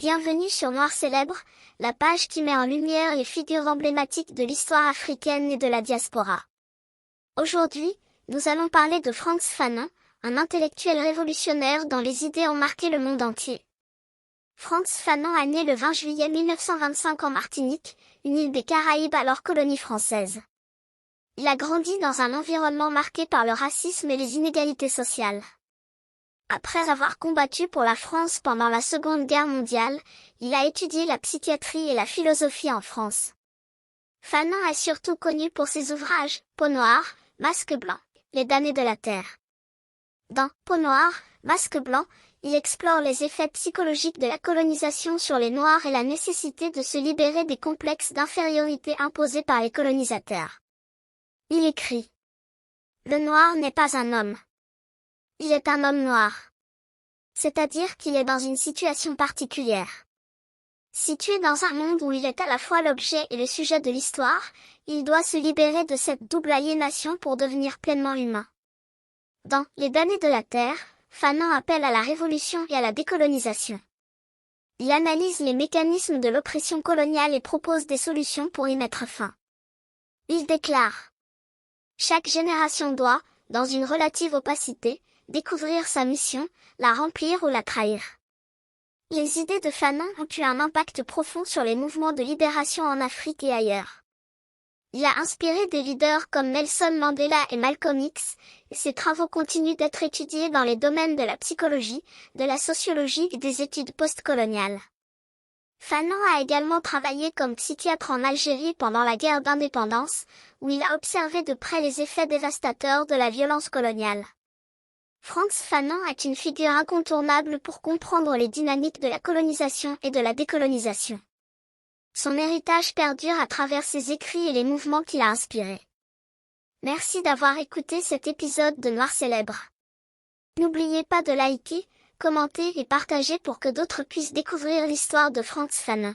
Bienvenue sur Noir Célèbre, la page qui met en lumière les figures emblématiques de l'histoire africaine et de la diaspora. Aujourd'hui, nous allons parler de Frantz Fanon, un intellectuel révolutionnaire dont les idées ont marqué le monde entier. Frantz Fanon est né le 20 juillet 1925 en Martinique, une île des Caraïbes alors colonie française. Il a grandi dans un environnement marqué par le racisme et les inégalités sociales. Après avoir combattu pour la France pendant la Seconde Guerre mondiale, il a étudié la psychiatrie et la philosophie en France. Fanon est surtout connu pour ses ouvrages « Peau noire »,« Masque blanc », « Les damnés de la terre ». Dans « Peau noire »,« Masque blanc », il explore les effets psychologiques de la colonisation sur les Noirs et la nécessité de se libérer des complexes d'infériorité imposés par les colonisateurs. Il écrit : « Le noir n'est pas un homme. Il est un homme noir. C'est-à-dire qu'il est dans une situation particulière. Situé dans un monde où il est à la fois l'objet et le sujet de l'histoire, il doit se libérer de cette double aliénation pour devenir pleinement humain. » Dans « Les damnés de la terre », Fanon appelle à la révolution et à la décolonisation. Il analyse les mécanismes de l'oppression coloniale et propose des solutions pour y mettre fin. Il déclare : « Chaque génération doit, dans une relative opacité, découvrir sa mission, la remplir ou la trahir. » Les idées de Fanon ont eu un impact profond sur les mouvements de libération en Afrique et ailleurs. Il a inspiré des leaders comme Nelson Mandela et Malcolm X, et ses travaux continuent d'être étudiés dans les domaines de la psychologie, de la sociologie et des études postcoloniales. Fanon a également travaillé comme psychiatre en Algérie pendant la guerre d'indépendance, où il a observé de près les effets dévastateurs de la violence coloniale. Frantz Fanon est une figure incontournable pour comprendre les dynamiques de la colonisation et de la décolonisation. Son héritage perdure à travers ses écrits et les mouvements qu'il a inspirés. Merci d'avoir écouté cet épisode de Noir Célèbre. N'oubliez pas de liker, commenter et partager pour que d'autres puissent découvrir l'histoire de Frantz Fanon.